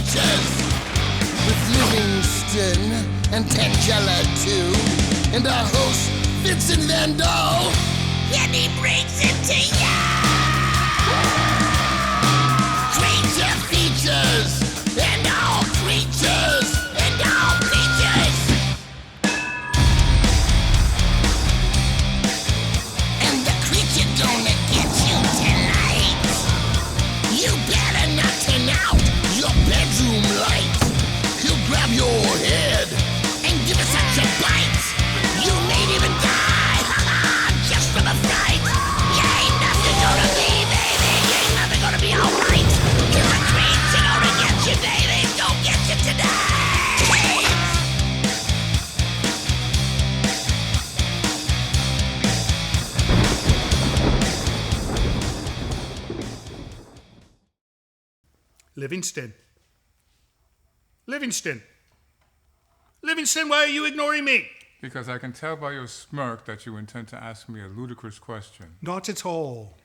features with Livingston and Tangela too, and our host Vincent Van Dahl, and he brings it to ya. Creature features and all creatures and all creatures, and the creature gonna get you tonight. You better not turn out your bedroom light. He'll grab your head and give it such a bite. You may even die, just from a fright. You ain't nothing gonna be, baby. You ain't nothing gonna be alright. Cause the creature gonna get you, baby. Don't get you tonight. Livingston. Livingston. Livingston, why are you ignoring me? Because I can tell by your smirk that you intend to ask me a ludicrous question. Not at all.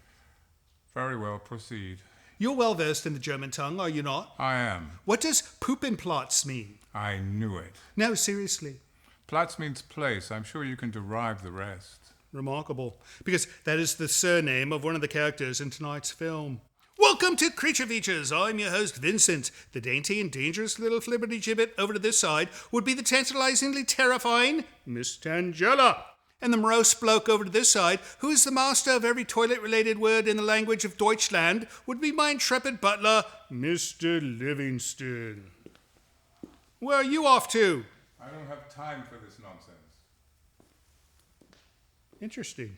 Very well, proceed. You're well versed in the German tongue, are you not? I am. What does Puppenplatz mean? I knew it. No, seriously. Platz means place. I'm sure you can derive the rest. Remarkable. Because that is the surname of one of the characters in tonight's film. Welcome to Creature Features. I'm your host, Vincent. The dainty and dangerous little flibberty-gibbet over to this side would be the tantalizingly terrifying Miss Tangela. And the morose bloke over to this side, who is the master of every toilet-related word in the language of Deutschland, would be my intrepid butler, Mr. Livingston. Where are you off to? I don't have time for this nonsense. Interesting.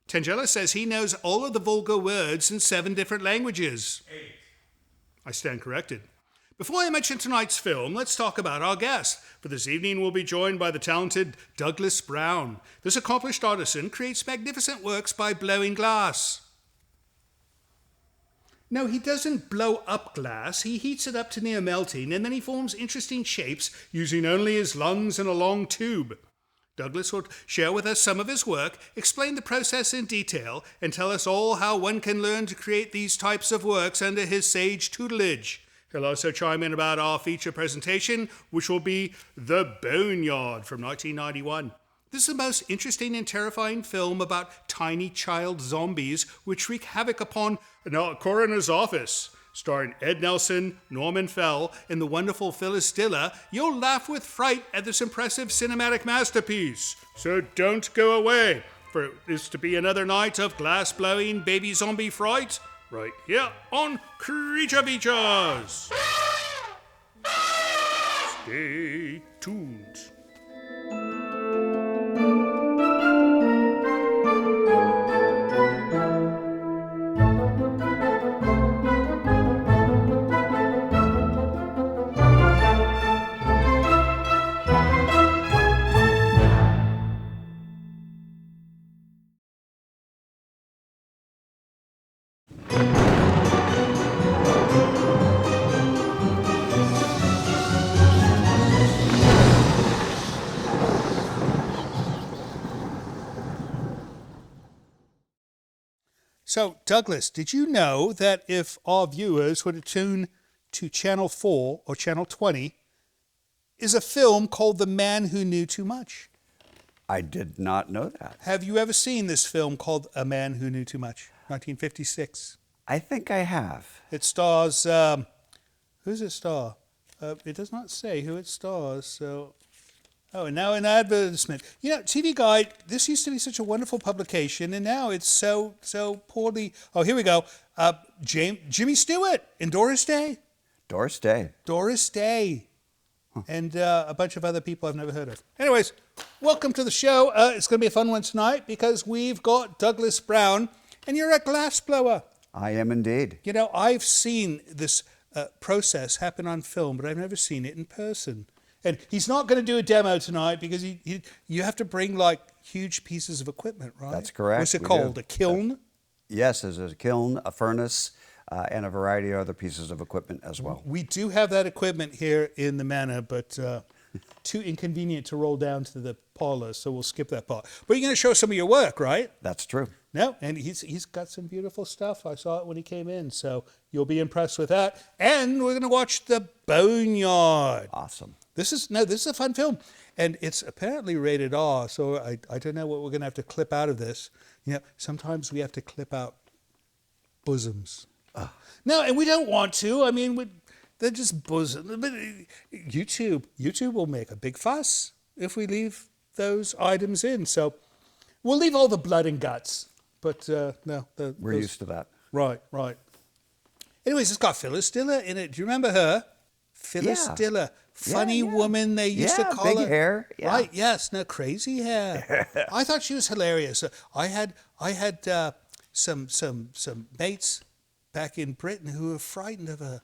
Tangela says he knows all of the vulgar words in 7 different languages. 8. I stand corrected. Before I mention tonight's film, let's talk about our guest. For this evening, we'll be joined by the talented Douglas Brown. This accomplished artisan creates magnificent works by blowing glass. No, he doesn't blow up glass. He heats it up to near melting, and then he forms interesting shapes using only his lungs and a long tube. Douglas will share with us some of his work, explain the process in detail, and tell us all how one can learn to create these types of works under his sage tutelage. He'll also chime in about our feature presentation, which will be The Boneyard from 1991. This is the most interesting and terrifying film about tiny child zombies which wreak havoc upon a coroner's office. Starring Ed Nelson, Norman Fell, and the wonderful Phyllis Diller, you'll laugh with fright at this impressive cinematic masterpiece. So don't go away, for it is to be another night of glass-blowing baby zombie fright, right here on Creature Features. Stay tuned. So, Douglas, did you know that if our viewers were to tune to Channel 4 or Channel 20, is a film called The Man Who Knew Too Much? I did not know that. Have you ever seen this film called A Man Who Knew Too Much, 1956? I think I have. It stars, who's it star? It does not say who it stars, so... Oh, and now an advertisement. You know, TV Guide, this used to be such a wonderful publication, and now it's so poorly... Oh, here we go. Jimmy Stewart in Doris Day. Doris Day. Doris Day. Huh. And a bunch of other people I've never heard of. Anyways, welcome to the show. It's going to be a fun one tonight because we've got Douglas Brown, and you're a glassblower. I am indeed. You know, I've seen this process happen on film, but I've never seen it in person. And he's not going to do a demo tonight because you have to bring like huge pieces of equipment, right? That's correct. What's it called? A kiln? Yes, there's a kiln, a furnace, and a variety of other pieces of equipment as well. We do have that equipment here in the manor, but too inconvenient to roll down to the parlor, so we'll skip that part. But you're going to show us some of your work, right? That's true. No, and he's got some beautiful stuff. I saw it when he came in, so you'll be impressed with that. And we're going to watch The Boneyard. Awesome. This is a fun film, and it's apparently rated R. So I don't know what we're going to have to clip out of this. Sometimes we have to clip out bosoms. No, and we don't want to. I mean, they're just bosoms. But YouTube will make a big fuss if we leave those items in. So we'll leave all the blood and guts. But no, We're used to that. Right. Anyways, it's got Phyllis Diller in it. Do you remember her? Phyllis Diller, funny woman they used to call her. Big hair. Yeah. Right? Yes. No, crazy hair. I thought she was hilarious. I had some mates back in Britain who were frightened of her.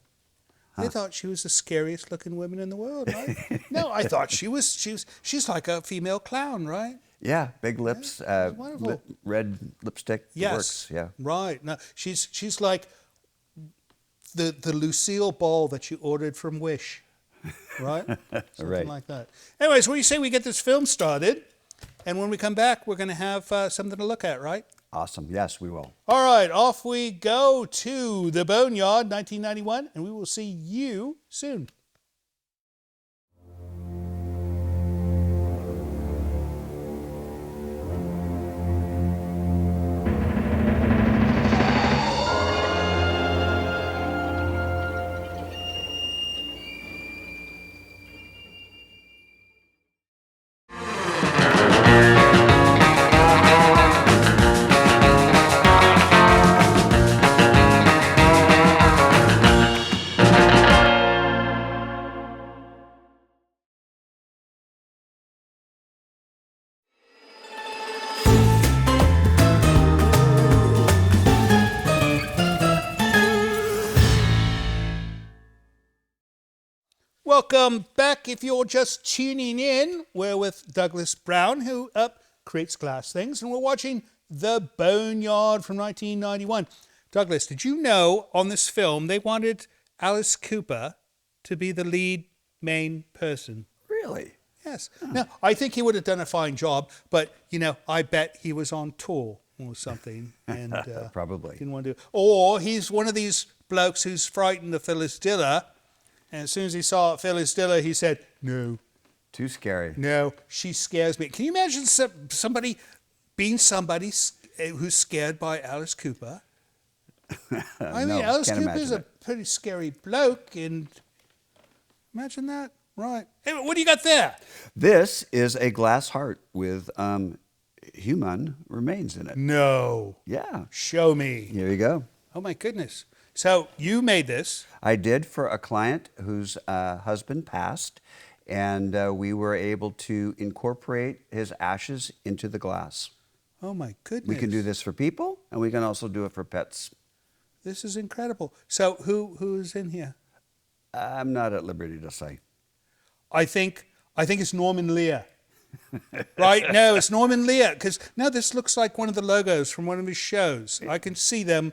They thought she was the scariest looking woman in the world, right? No, I thought she's like a female clown, right? Yeah, big lips, wonderful. red lipstick. Yes. Works, yeah. Right. No, she's like the Lucille Ball that you ordered from Wish, right? Something Right. like that. Anyways, what do you say we get this film started? And when we come back, we're going to have something to look at, right? Awesome. Yes, we will. All right, off we go to The Boneyard, 1991, and we will see you soon. Welcome back. If you're just tuning in, we're with Douglas Brown, who creates glass things, and we're watching The Boneyard from 1991. Douglas, did you know on this film they wanted Alice Cooper to be the lead main person? Really? Yes. Now, I think he would have done a fine job, but, I bet he was on tour or something. And Probably. didn't want to do it. Or he's one of these blokes who's frightened of Phyllis Diller. And as soon as he saw Phyllis Diller, he said, no. Too scary. No, she scares me. Can you imagine somebody being somebody who's scared by Alice Cooper? I mean, Alice Cooper's a pretty scary bloke, and imagine that. Right. Hey, what do you got there? This is a glass heart with human remains in it. No. Yeah. Show me. Here you go. Oh, my goodness. So you made this. I did for a client whose husband passed, and we were able to incorporate his ashes into the glass. Oh, my goodness. We can do this for people, and we can also do it for pets. This is incredible. So who's in here? I'm not at liberty to say. I think it's Norman Lear. Right? No, it's Norman Lear. Because now this looks like one of the logos from one of his shows. I can see them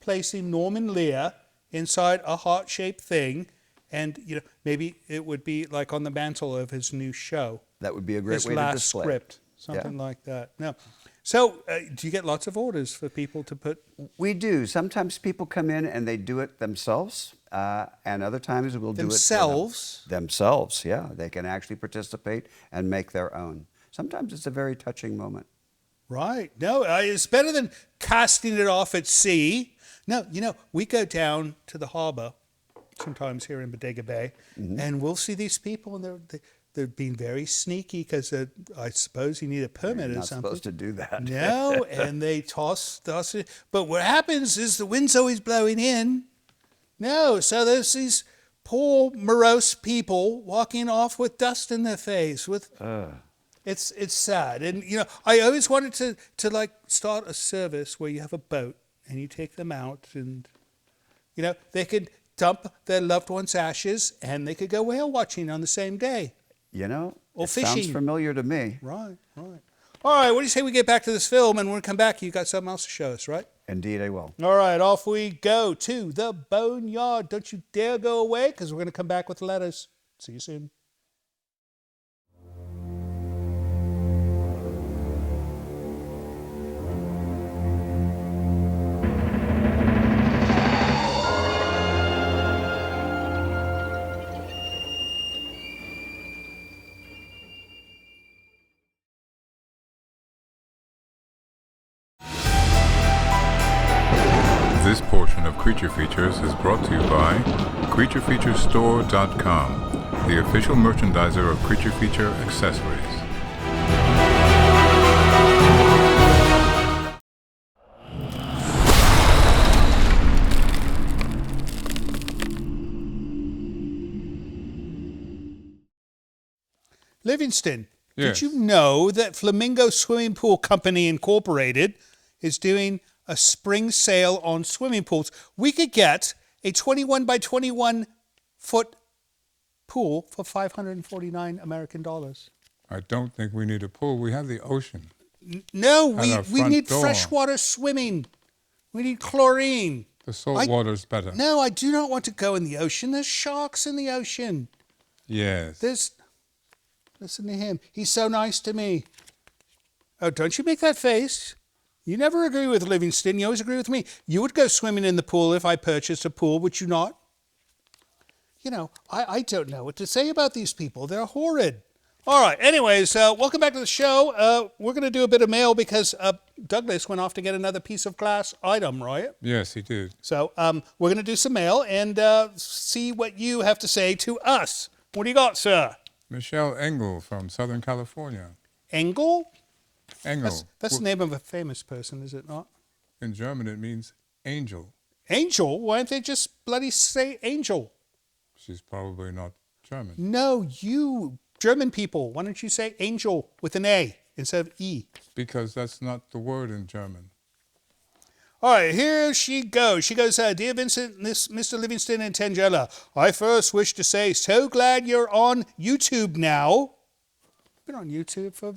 placing Norman Lear inside a heart-shaped thing, and maybe it would be like on the mantle of his new show. That would be a great his way to last display. script, something like that. No. So, do you get lots of orders for people to put? We do. Sometimes people come in and they do it themselves, and other times we'll do it Themselves? for them. Themselves, yeah. They can actually participate and make their own. Sometimes it's a very touching moment. Right. No, it's better than casting it off at sea. No, we go down to the harbor sometimes here in Bodega Bay, and we'll see these people, and they're being very sneaky because I suppose you need a permit You're or not something. supposed to do that. No, and they toss it. But what happens is the wind's always blowing in. No, so there's these poor morose people walking off with dust in their face. It's sad, and I always wanted to like start a service where you have a boat and you take them out, and they could dump their loved one's ashes and they could go whale watching on the same day. Or Or sounds fishing. familiar to me. Right. All right, what do you say we get back to this film, and when we come back, you got something else to show us, right? Indeed, I will. All right, off we go to The Boneyard. Don't you dare go away, because we're going to come back with letters. See you soon. This portion of Creature Features is brought to you by CreatureFeatureStore.com, the official merchandiser of Creature Feature accessories. Livingston, Yes. did you know that Flamingo Swimming Pool Company Incorporated is doing a spring sale on swimming pools? We could get a 21 by 21 foot pool for $549 American dollars. I don't think we need a pool. We have the ocean. No, At our we front need door. freshwater swimming. We need chlorine. The salt water's better. No, I do not want to go in the ocean. There's sharks in the ocean. Yes. Listen to him. He's so nice to me. Oh, don't you make that face. You never agree with Livingston. You always agree with me. You would go swimming in the pool if I purchased a pool, would you not? You know, I don't know what to say about these people. They're horrid. All right. Anyways, welcome back to the show. We're going to do a bit of mail because Douglas went off to get another piece of glass item, right? Yes, he did. So we're going to do some mail and see what you have to say to us. What do you got, sir? Michelle Engel from Southern California. Engel? Engel. That's the name of a famous person, is it not? In German, it means angel. Angel? Why don't they just bloody say angel? She's probably not German. No, you German people. Why don't you say angel with an A instead of E? Because that's not the word in German. All right, here she goes. She goes, Dear Vincent, Mr. Livingston and Tangella, I first wish to say, so glad you're on YouTube now. Been on YouTube for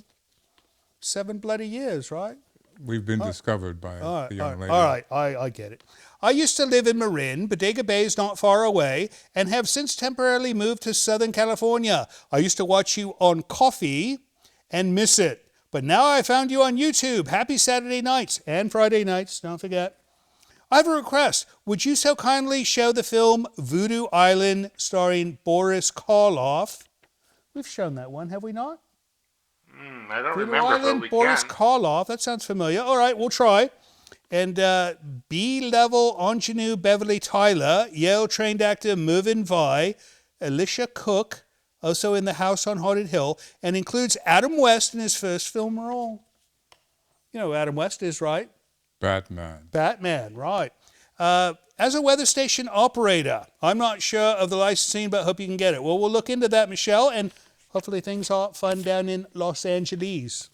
7 bloody years, right? We've been discovered by the young lady. All right, I get it. I used to live in Marin, Bodega Bay is not far away, and have since temporarily moved to Southern California. I used to watch you on Coffee and miss it. But now I found you on YouTube. Happy Saturday nights and Friday nights, don't forget. I have a request. Would you so kindly show the film Voodoo Island starring Boris Karloff? We've shown that one, have we not? I don't Voodoo remember, Island, but we Boris can. Karloff. That sounds familiar. All right, we'll try. And B-level ingenue Beverly Tyler, Yale-trained actor Mervyn Vi, Alicia Cook, also in The House on Haunted Hill, and includes Adam West in his first film role. You know who Adam West is, right? Batman. Batman, right. As a weather station operator, I'm not sure of the licensing, but hope you can get it. Well, we'll look into that, Michelle, and hopefully things are fun down in Los Angeles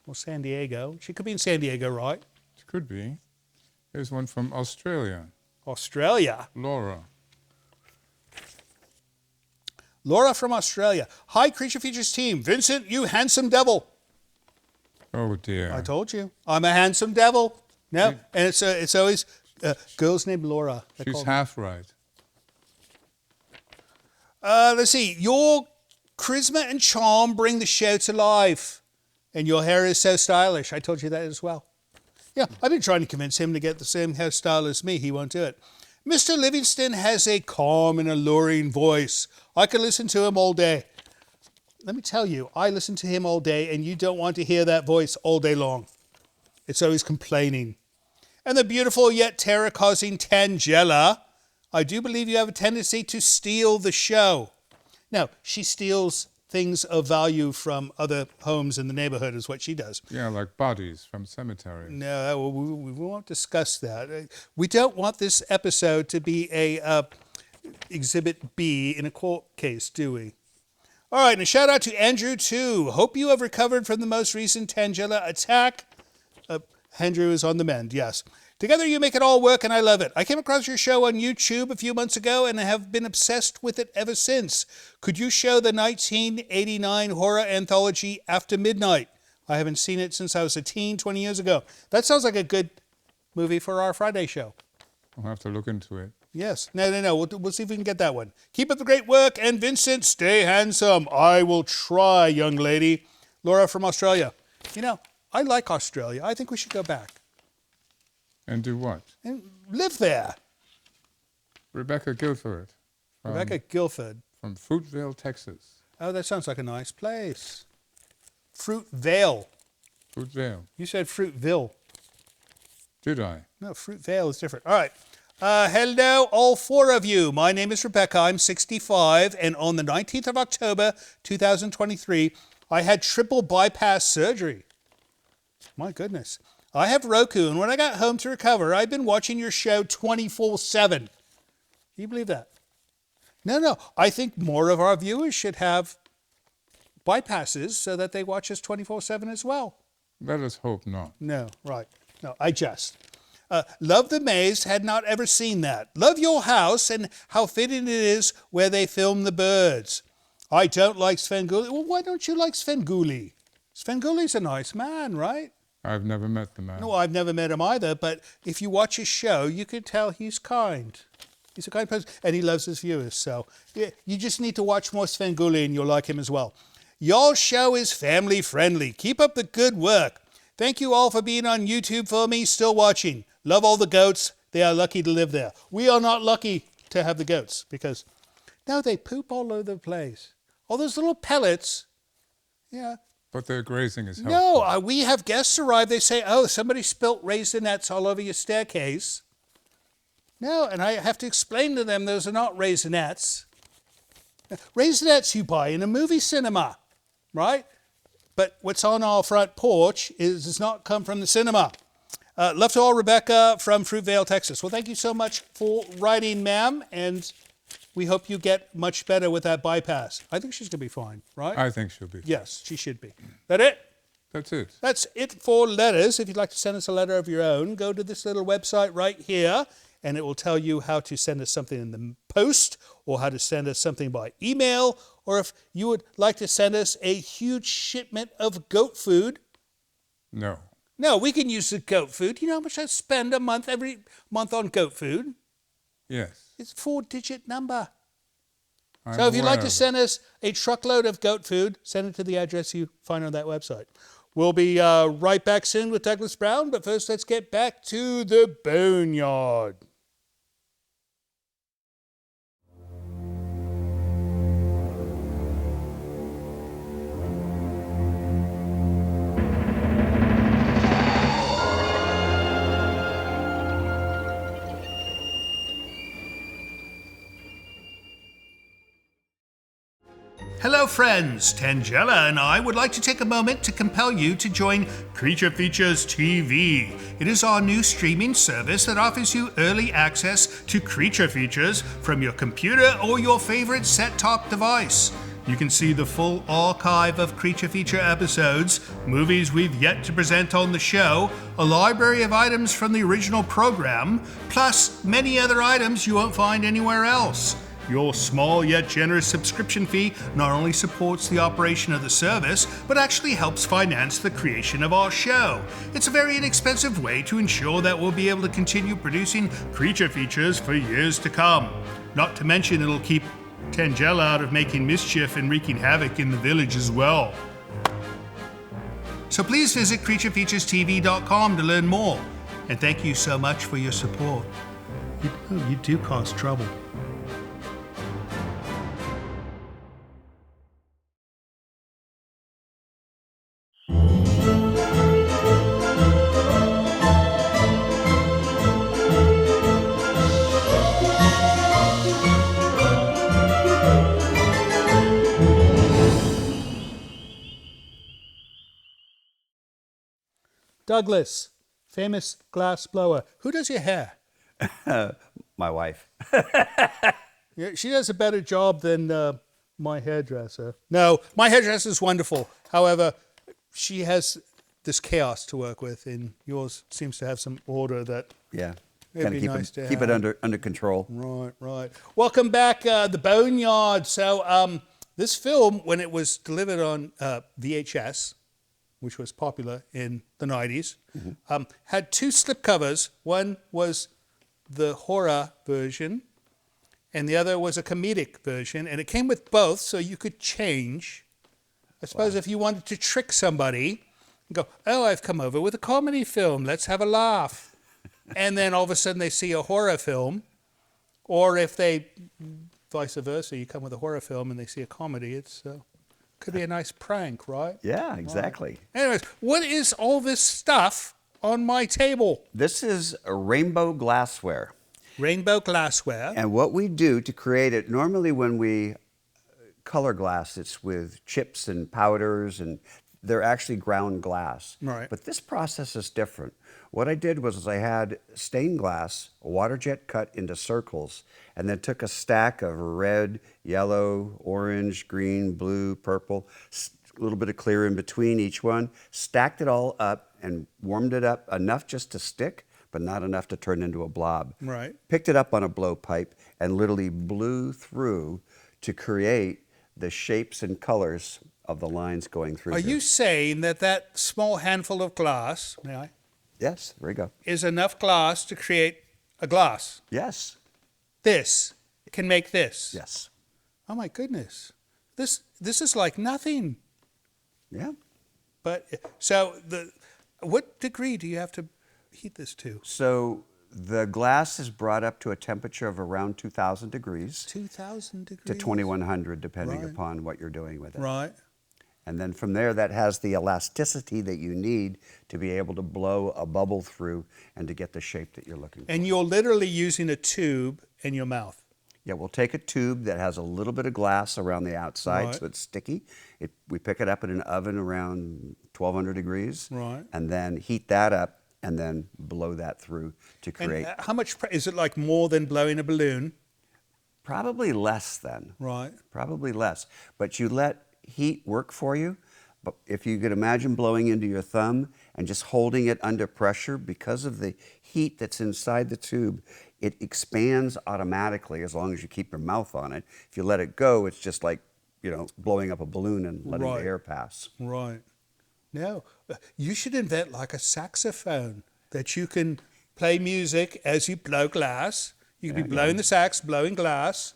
or San Diego. She could be in San Diego, right? It could be. Here's one from Australia. Australia. Laura. Laura from Australia. Hi, Creature Features team. Vincent, you handsome devil. Oh, dear. I told you. I'm a handsome devil. No, and it's always girls named Laura. She's half right. Let's see. Your charisma and charm bring the show to life. And your hair is so stylish. I told you that as well. Yeah, I've been trying to convince him to get the same hairstyle as me. He won't do it. Mr. Livingston has a calm and alluring voice. I could listen to him all day. Let me tell you, I listen to him all day, and you don't want to hear that voice all day long. It's always complaining. And the beautiful yet terror-causing Tangella. I do believe you have a tendency to steal the show. Now, she steals things of value from other homes in the neighborhood is what she does. Yeah, like bodies from cemeteries. No, we won't discuss that. We don't want this episode to be a Exhibit B in a court case, do we? All right, and a shout out to Andrew, too. Hope you have recovered from the most recent Tangella attack. Andrew is on the mend, yes. Together you make it all work, and I love it. I came across your show on YouTube a few months ago and have been obsessed with it ever since. Could you show the 1989 horror anthology After Midnight? I haven't seen it since I was a teen 20 years ago. That sounds like a good movie for our Friday show. I'll have to look into it. Yes. No. We'll see if we can get that one. Keep up the great work, and Vincent, stay handsome. I will try, young lady. Laura from Australia. You know, I like Australia. I think we should go back. And do what? And live there. Rebecca Guilford. Rebecca Guilford. From Fruitvale, Texas. Oh, that sounds like a nice place. Fruitvale. Fruitvale. You said Fruitville. Did I? No, Fruitvale is different. All right. Hello, all four of you. My name is Rebecca. I'm 65, and on the 19th of October, 2023, I had triple bypass surgery. My goodness. I have Roku, and when I got home to recover, I've been watching your show 24/7. Can you believe that? No. I think more of our viewers should have bypasses so that they watch us 24/7 as well. Let us hope not. No, right. No, I jest. Love the Maze, had not ever seen that. Love your house and how fitting it is where they film the birds. I don't like Svengoolie. Well, why don't you like Svengoolie? Svengoolie's a nice man, right? I've never met the man. No, I've never met him either, but if you watch his show, you can tell he's kind. He's a kind person, and he loves his viewers. So yeah, you just need to watch more Svengoolie and you'll like him as well. Your show is family friendly. Keep up the good work. Thank you all for being on YouTube for me, still watching. Love all the goats. They are lucky to live there. We are not lucky to have the goats because, no, they poop all over the place. All those little pellets, yeah. But their grazing is helpful. No, we have guests arrive. They say, oh, somebody spilt Raisinets all over your staircase. No, and I have to explain to them those are not Raisinets. Raisinets you buy in a movie cinema, right? But what's on our front porch does not come from the cinema. Love to all, Rebecca from Fruitvale, Texas. Well, thank you so much for writing, ma'am, and we hope you get much better with that bypass. I think she's going to be fine, right? I think she'll be. Yes, she should be. That it? That's it. That's it for letters. If you'd like to send us a letter of your own, go to this little website right here, and it will tell you how to send us something in the post or how to send us something by email, or if you would like to send us a huge shipment of goat food. No. No, we can use the goat food. You know how much I spend every month on goat food? Yes. It's a 4-digit number. I'm So if you'd like aware to of send us a truckload of goat food, send it to the address you find on that website. We'll be right back soon with Douglas Brown, but first let's get back to the boneyard. Hello friends, Tangela and I would like to take a moment to compel you to join Creature Features TV. It is our new streaming service that offers you early access to Creature Features from your computer or your favorite set-top device. You can see the full archive of Creature Feature episodes, movies we've yet to present on the show, a library of items from the original program, plus many other items you won't find anywhere else. Your small yet generous subscription fee not only supports the operation of the service, but actually helps finance the creation of our show. It's a very inexpensive way to ensure that we'll be able to continue producing Creature Features for years to come. Not to mention it'll keep Tangela out of making mischief and wreaking havoc in the village as well. So please visit creaturefeaturestv.com to learn more. And thank you so much for your support. You do cause trouble. Douglas, famous glass blower. Who does your hair? My wife. Yeah, she does a better job than my hairdresser. No, my hairdresser is wonderful. However, she has this chaos to work with, and yours seems to have some order that Yeah. it'd Kind be of nice to keep have. it under control. Right. Welcome back, The Boneyard. So this film, when it was delivered on VHS, which was popular in the 90s, had two slipcovers. One was the horror version, and the other was a comedic version, and it came with both, so you could change. I suppose if you wanted to trick somebody, and go, oh, I've come over with a comedy film, let's have a laugh. And then all of a sudden they see a horror film, or if they, vice versa, you come with a horror film and they see a comedy, it's could be a nice prank, right? Yeah, exactly. Right. Anyways, what is all this stuff on my table? This is a rainbow glassware. Rainbow glassware. And what we do to create it, normally when we color glass, it's with chips and powders, and they're actually ground glass. Right. But this process is different. What I did was I had stained glass, a water jet cut into circles, and then took a stack of red, yellow, orange, green, blue, purple, a little bit of clear in between each one, stacked it all up and warmed it up enough just to stick, but not enough to turn into a blob. Right. Picked it up on a blowpipe and literally blew through to create the shapes and colors of the lines going through. Are you saying that that small handful of glass, may I, Yes, there you go. is enough glass to create a glass? Yes. This can make this. Yes. Oh my goodness. This is like nothing. Yeah. But so what degree do you have to heat this to? So the glass is brought up to a temperature of around 2,000 degrees 2,000 degrees. to 2,100, depending Right. upon what you're doing with it. Right. And then from there, that has the elasticity that you need to be able to blow a bubble through and to get the shape that you're looking for. And you're literally using a tube in your mouth. Yeah, we'll take a tube that has a little bit of glass around the outside, Right. so it's sticky. We pick it up in an oven around 1,200 degrees, Right. and then heat that up, and then blow that through to create. And how much is it, like more than blowing a balloon? Probably less than. Right. Probably less. But you let heat work for you. But if you could imagine blowing into your thumb and just holding it under pressure, because of the heat that's inside the tube, it expands automatically as long as you keep your mouth on it. If you let it go, it's just like, blowing up a balloon and letting Right. the air pass. Right. No, you should invent like a saxophone that you can play music as you blow glass. You could be blowing the sax, blowing glass.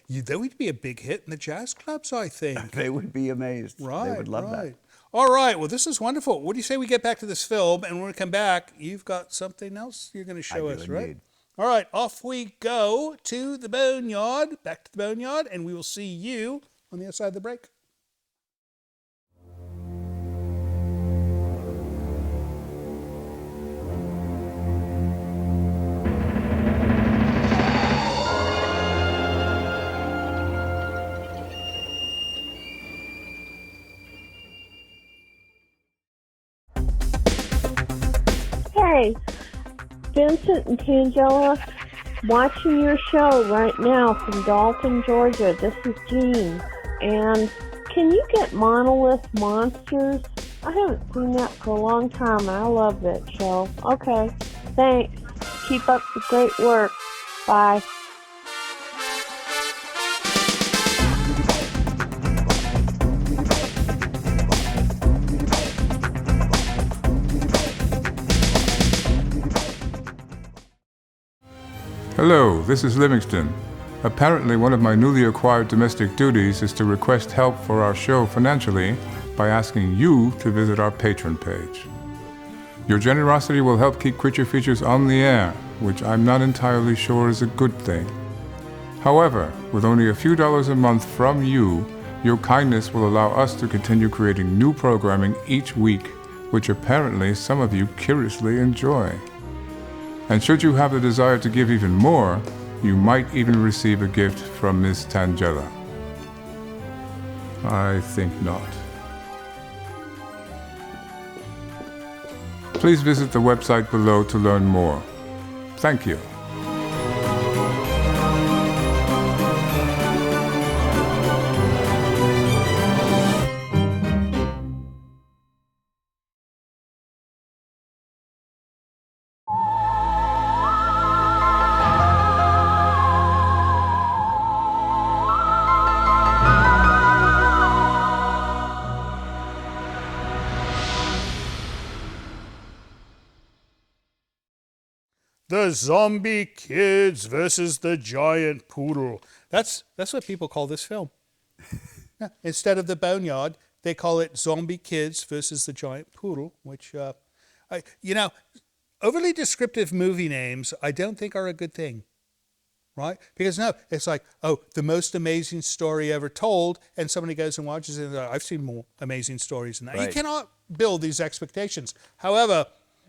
That would be a big hit in the jazz clubs, I think. They would be amazed. Right. They would love right. that. All right. Well, this is wonderful. What do you say we get back to this film, and when we come back, you've got something else you're going to show I do us, right? indeed. All right. Off we go to the boneyard, back to the boneyard, and we will see you on the other side of the break. Hey, Vincent and Tangela, watching your show right now from Dalton, Georgia. This is Jean. And can you get Monolith Monsters? I haven't seen that for a long time, and I love that show. Okay, thanks. Keep up the great work. Bye. Hello, this is Livingston. Apparently, one of my newly acquired domestic duties is to request help for our show financially by asking you to visit our Patreon page. Your generosity will help keep Creature Features on the air, which I'm not entirely sure is a good thing. However, with only a few dollars a month from you, your kindness will allow us to continue creating new programming each week, which apparently some of you curiously enjoy. And should you have the desire to give even more, you might even receive a gift from Miss Tangela. I think not. Please visit the website below to learn more. Thank you. The Zombie Kids versus the Giant Poodle. That's what people call this film. Yeah, instead of the Boneyard, they call it Zombie Kids versus the Giant Poodle, which, overly descriptive movie names I don't think are a good thing, right? Because no, it's like, oh, the most amazing story ever told, and somebody goes and watches it and I've seen more amazing stories than that. Right. You cannot build these expectations. However,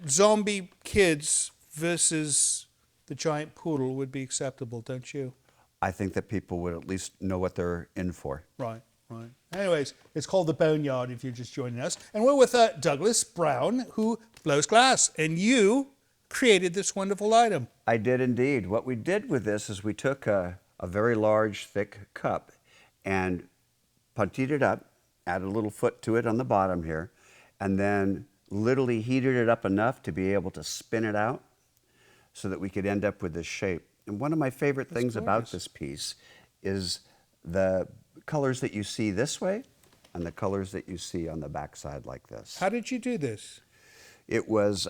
Zombie Kids versus the giant poodle would be acceptable, don't you? I think that people would at least know what they're in for. Right, right. Anyways, it's called the Boneyard if you're just joining us. And we're with Douglas Brown, who blows glass. And you created this wonderful item. I did indeed. What we did with this is we took a very large, thick cup and puntied it up, added a little foot to it on the bottom here, and then literally heated it up enough to be able to spin it out so that we could end up with this shape. And one of my favorite things about this piece is the colors that you see this way and the colors that you see on the backside like this. How did you do this? It was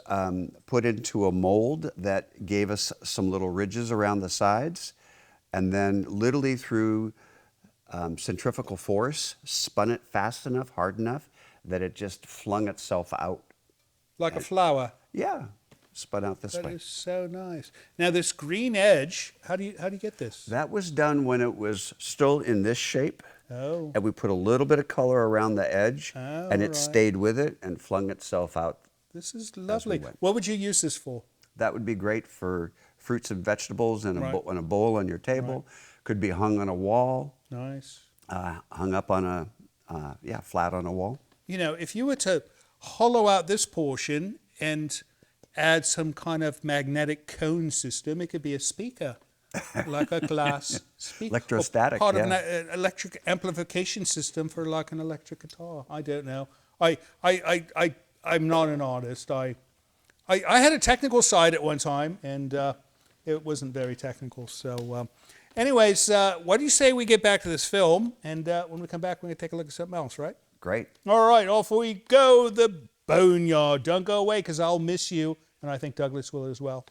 put into a mold that gave us some little ridges around the sides, and then literally through centrifugal force, spun it fast enough, hard enough, that it just flung itself out. Like a flower? Yeah, spun out this way. That is so nice. Now this green edge, how do you get this? That was done when it was still in this shape. Oh. And we put a little bit of color around the edge, and it stayed with it and flung itself out. This is lovely. What would you use this for? That would be great for fruits and vegetables in a bowl on your table. Could be hung on a wall. Nice. Hung up on a, flat on a wall. You know, if you were to hollow out this portion and add some kind of magnetic cone system, it could be a speaker, like a glass speaker. Electrostatic, part of an electric amplification system for like an electric guitar. I don't know. I'm not an artist. I had a technical side at one time, and it wasn't very technical. So anyways, what do you say we get back to this film, and when we come back, we're going to take a look at something else, right? Great. All right, off we go, the Boneyard. Don't go away, because I'll miss you, and I think Douglas will as well.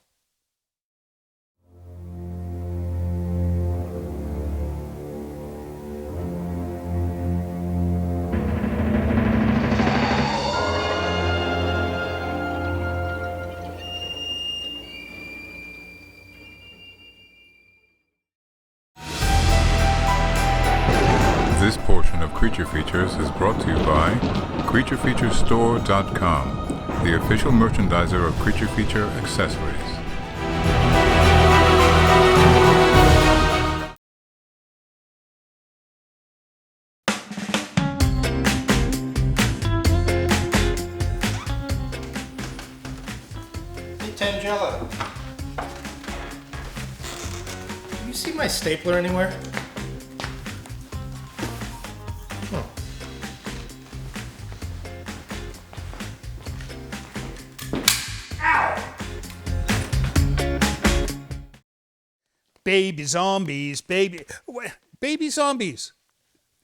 This portion of Creature Features is brought to you by CreatureFeatureStore.com, the official merchandiser of Creature Feature accessories. Hey, Tangella. Do you see my stapler anywhere? Baby zombies, baby zombies.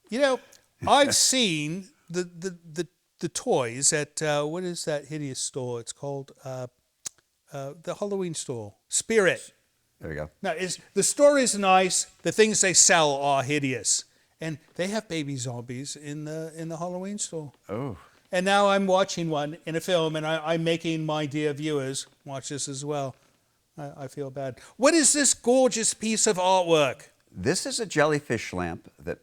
You know, I've seen the toys at what is that hideous store? It's called the Halloween store, Spirit. There you go. Now, the store is nice. The things they sell are hideous, and they have baby zombies in the Halloween store. Oh. And now I'm watching one in a film, and I'm making my dear viewers watch this as well. I feel bad. What is this gorgeous piece of artwork? This is a jellyfish lamp that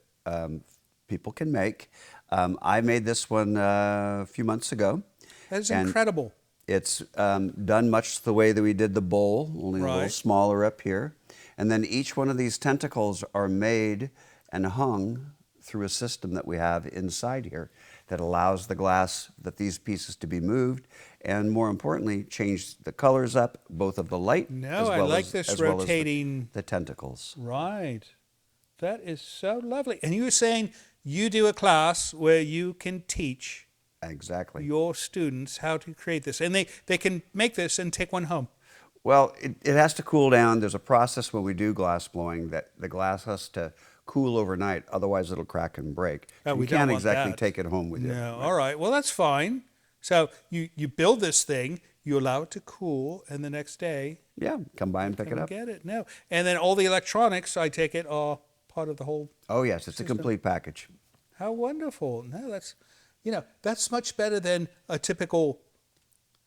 people can make. I made this one a few months ago. That is incredible. It's done much the way that we did the bowl, only a little smaller up here. And then each one of these tentacles are made and hung through a system that we have inside here that allows the glass, these pieces to be moved, and more importantly, change the colors up, both of the light as well as the tentacles. Right. That is so lovely. And you were saying you do a class where you can teach your students how to create this, and they can make this and take one home. Well, it has to cool down. There's a process when we do glass blowing that the glass has to cool overnight, otherwise it'll crack and break. We you can't exactly take it home with you. No, all right. Well, that's fine. So you build this thing, you allow it to cool, and the next day... Yeah, come by and pick it up. Get it. No. And then all the electronics, I take it, are part of the whole... Oh, yes. It's a complete package. How wonderful. No, that's much better than a typical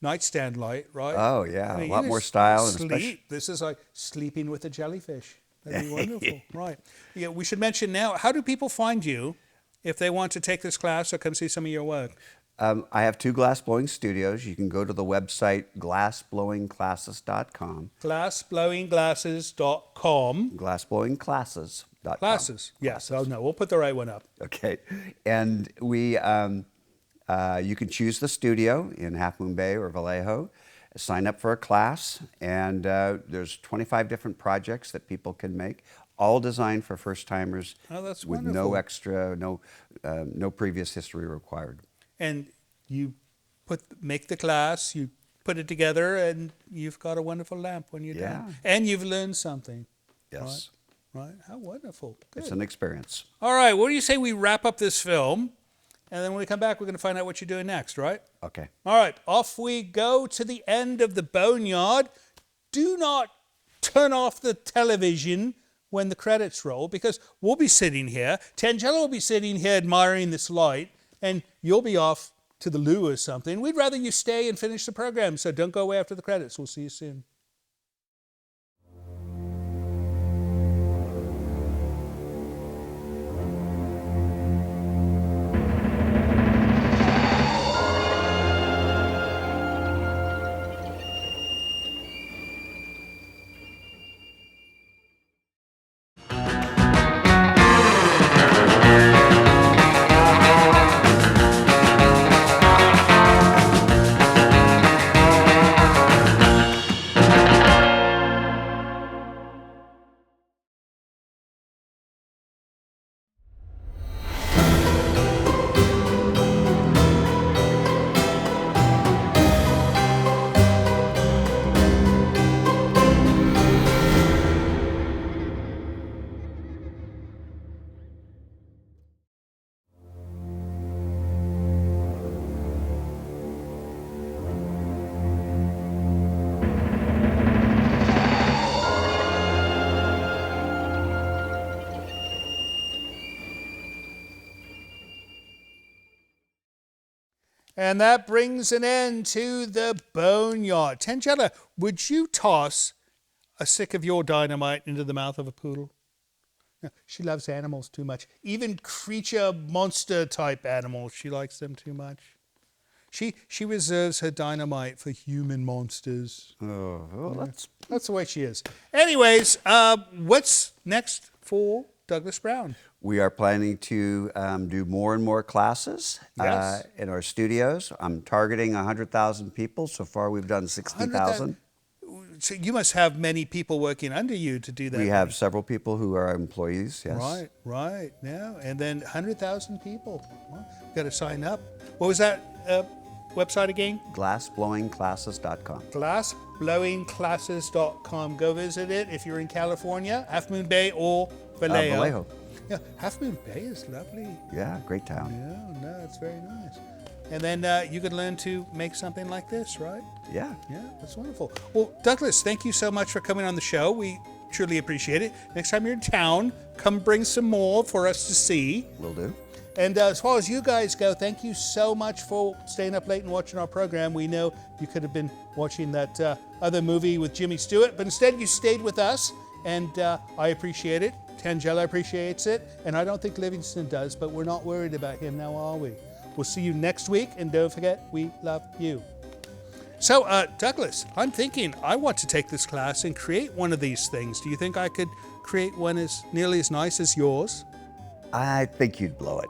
nightstand light, right? Oh, yeah. A lot more style. Sleep. This is like sleeping with a jellyfish. That'd be wonderful. Right. Yeah, we should mention now, how do people find you if they want to take this class or come see some of your work? I have 2 glass blowing studios. You can go to the website glassblowingclasses.com. Glassblowingglasses.com. Glassblowingclasses.com. Classes. Yes. Oh, no. We'll put the right one up. Okay. And we, you can choose the studio in Half Moon Bay or Vallejo. Sign up for a class, and there's 25 different projects that people can make, all designed for first-timers. Oh, that's with wonderful. no extra, no previous history required. And you make the class, you put it together, and you've got a wonderful lamp when you're done. And you've learned something. Yes. Right? How wonderful. Good. It's an experience. All right. What do you say we wrap up this film? And then when we come back, we're going to find out what you're doing next, right? Okay. All right. Off we go to the end of the boneyard. Do not turn off the television when the credits roll, because we'll be sitting here. Tangelo will be sitting here admiring this light, and you'll be off to the loo or something. We'd rather you stay and finish the program, so don't go away after the credits. We'll see you soon. And that brings an end to the boneyard. Tangela, would you toss a stick of your dynamite into the mouth of a poodle? No, she loves animals too much. Even creature, monster type animals, she likes them too much. She reserves her dynamite for human monsters. Oh, well, That's the way she is. Anyways, what's next for Douglas Brown? we are planning to do more and more classes Yes. in our studios. I'm targeting 100,000 people. So far, we've done 60,000. So you must have many people working under you to do that. We have several people who are employees, yes. Right. Yeah, and then 100,000 people. Well, got to sign up. What was that website again? Glassblowingclasses.com. Glassblowingclasses.com. Go visit it if you're in California, Half Moon Bay or Vallejo. Vallejo. Yeah, Half Moon Bay is lovely. Yeah, great town. Yeah, no, it's very nice. And then you could learn to make something like this, right? Yeah. Yeah, that's wonderful. Well, Douglas, thank you so much for coming on the show. We truly appreciate it. Next time you're in town, come bring some more for us to see. Will do. And as far as you guys go, thank you so much for staying up late and watching our program. We know you could have been watching that other movie with Jimmy Stewart, but instead you stayed with us, and I appreciate it. Tangela appreciates it, and I don't think Livingston does, but we're not worried about him now, are we? We'll see you next week, and don't forget, we love you. So, Douglas, I'm thinking I want to take this class and create one of these things. Do you think I could create one as nearly as nice as yours? I think you'd blow it.